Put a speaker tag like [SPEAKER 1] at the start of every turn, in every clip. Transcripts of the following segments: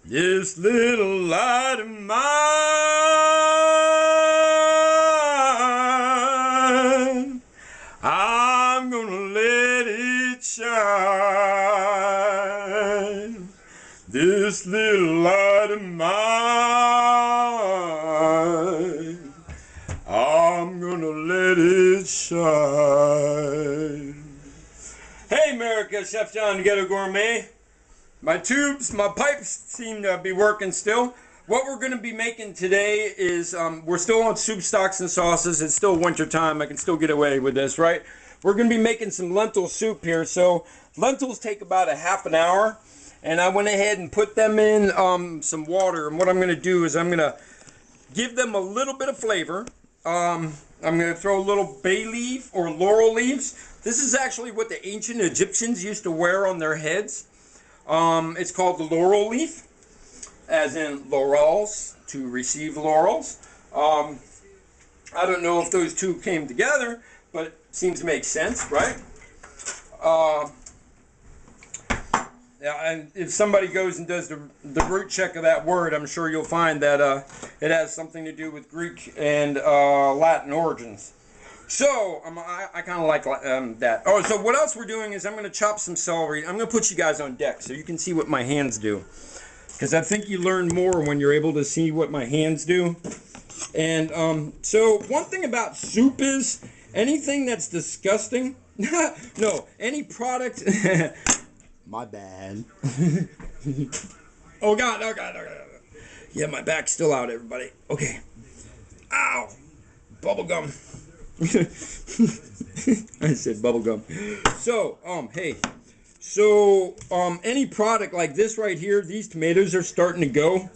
[SPEAKER 1] This little light of mine, I'm gonna let it shine. This little light of mine, I'm gonna let it shine. Hey America, Chef John, Ghetto Gourmet. My pipes seem to be working still. What we're going to be making today is, we're still on soup stocks and sauces. It's still winter time. I can still get away with this, right? We're going to be making some lentil soup here. So lentils take about a half an hour. And I went ahead and put them in some water. And what I'm going to do is I'm going to give them a little bit of flavor. I'm going to throw a little bay leaf or laurel leaves. This is actually what the ancient Egyptians used to wear on their heads. It's called the laurel leaf, as in laurels, to receive laurels. I don't know if those two came together, but it seems to make sense, right? Yeah, and if somebody goes and does the root check of that word, I'm sure you'll find that it has something to do with Greek and Latin origins. So, I kind of like that. Oh, so what else we're doing is I'm going to chop some celery. I'm going to put you guys on deck so you can see what my hands do. Because I think you learn more when you're able to see what my hands do. And so one thing about soup is anything that's disgusting, no, any product, my bad. Oh God, oh God, oh God. Yeah, my back's still out, everybody. Okay. Ow! Bubblegum. I said bubblegum. So, hey. So, any product like this right here, these tomatoes are starting to go.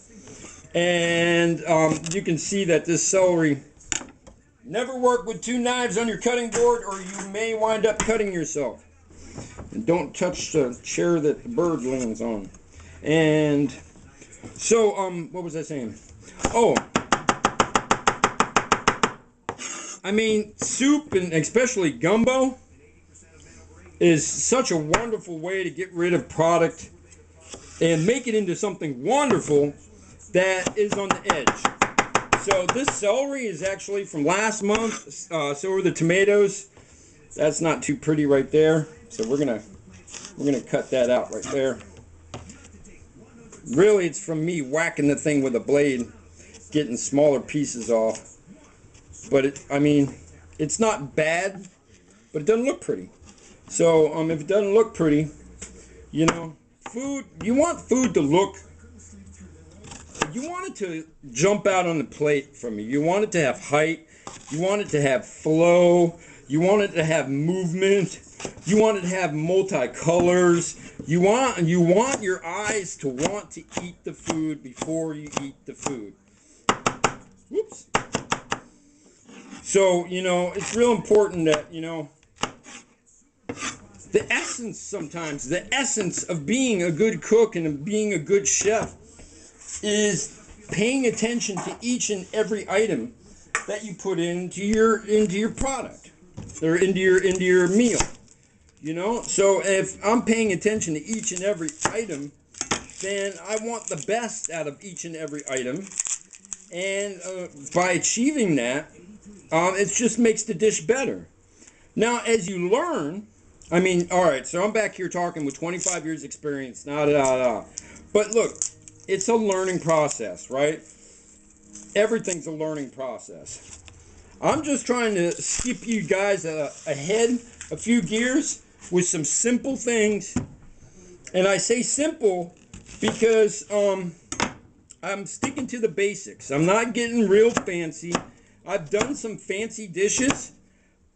[SPEAKER 1] And, you can see that this celery, never work with two knives on your cutting board or you may wind up cutting yourself. And don't touch the chair that the bird lands on. And, so, what was I saying? Oh. I mean, soup, and especially gumbo, is such a wonderful way to get rid of product and make it into something wonderful that is on the edge. So this celery is actually from last month, so are the tomatoes. That's not too pretty right there, so we're gonna cut that out right there. Really, it's from me whacking the thing with a blade, getting smaller pieces off. But I mean, it's not bad, but it doesn't look pretty. So, if it doesn't look pretty, you know, you want food to look, you want it to jump out on the plate from you. You want it to have height, you want it to have flow, you want it to have movement, you want it to have multicolors, you want your eyes to want to eat the food before you eat the food. Whoops. So, you know, it's real important that, you know, the essence of being a good cook and of being a good chef is paying attention to each and every item that you put into your product or into your meal. You know, so if I'm paying attention to each and every item, then I want the best out of each and every item. And by achieving that, it just makes the dish better. Now, as you learn, I mean, all right, so I'm back here talking with 25 years experience, but look, it's a learning process, right? Everything's a learning process. I'm just trying to skip you guys ahead a few gears with some simple things. And I say simple because I'm sticking to the basics. I'm not getting real fancy. I've done some fancy dishes,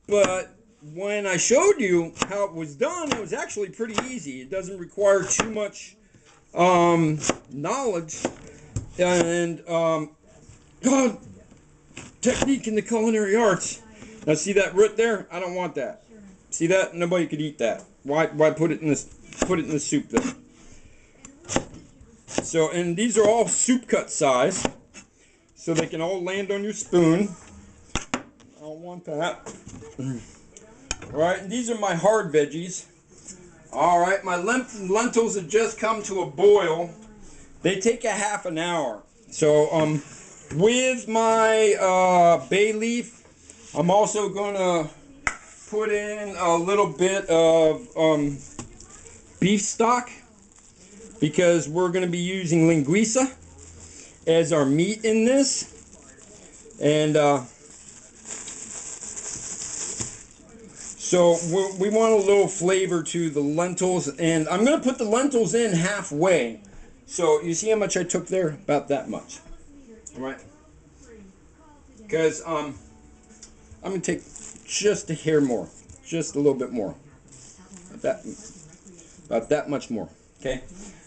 [SPEAKER 1] but when I showed you how it was done, it was actually pretty easy. It doesn't require too much knowledge and technique in the culinary arts. Now see that root there? I don't want that. See that? Nobody could eat that. Why put it in this? Put it in the soup then. So, and these are all soup cut size. So they can all land on your spoon. I don't want that. Alright, and these are my hard veggies. Alright, my lentils have just come to a boil. They take a half an hour. So with my bay leaf, I'm also gonna put in a little bit of beef stock, because we're gonna be using linguica as our meat in this. And so we want a little flavor to the lentils, and I'm going to put the lentils in halfway. So you see how much I took there? About that much. All right. Because I'm going to take just a hair more, just a little bit more. About that much more. Okay.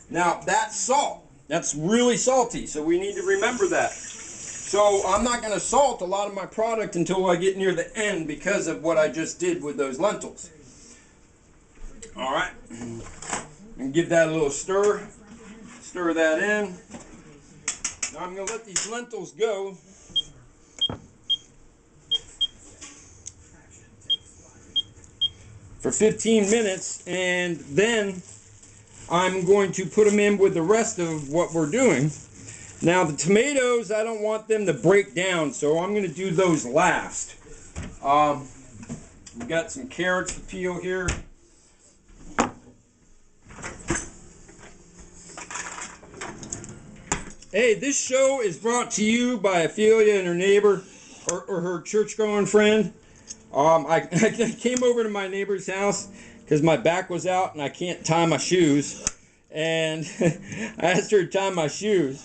[SPEAKER 1] Now that's salt. That's really salty, so we need to remember that. So I'm not going to salt a lot of my product until I get near the end, because of what I just did with those lentils. All right. And give that a little stir. Stir that in. Now I'm going to let these lentils go. For 15 minutes, and then I'm going to put them in with the rest of what we're doing. Now the tomatoes, I don't want them to break down, so I'm going to do those last. We've got some carrots to peel here. Hey, this show is brought to you by Ophelia and her neighbor, or her church-going friend. I came over to my neighbor's house because my back was out and I can't tie my shoes. And I asked her to tie my shoes.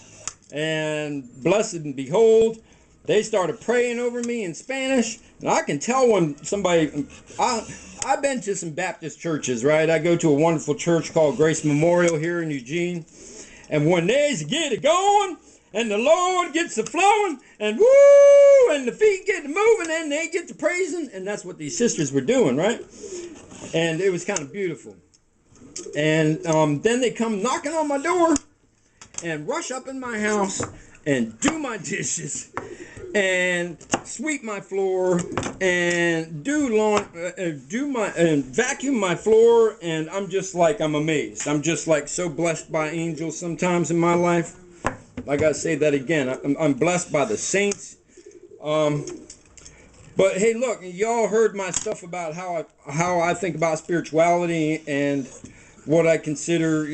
[SPEAKER 1] And blessed and behold, they started praying over me in Spanish. And I can tell when somebody... I've been to some Baptist churches, right? I go to a wonderful church called Grace Memorial here in Eugene. And when they get it going, and the Lord gets the flowing, and woo, and the feet get moving, and they get to praising, and that's what these sisters were doing, right? And it was kind of beautiful. And then they come knocking on my door, and rush up in my house, and do my dishes, and sweep my floor, and vacuum my floor, and I'm amazed. I'm just like so blessed by angels sometimes in my life. I gotta say that again. I'm blessed by the saints. But hey, look, y'all heard my stuff about how I think about spirituality and what I consider,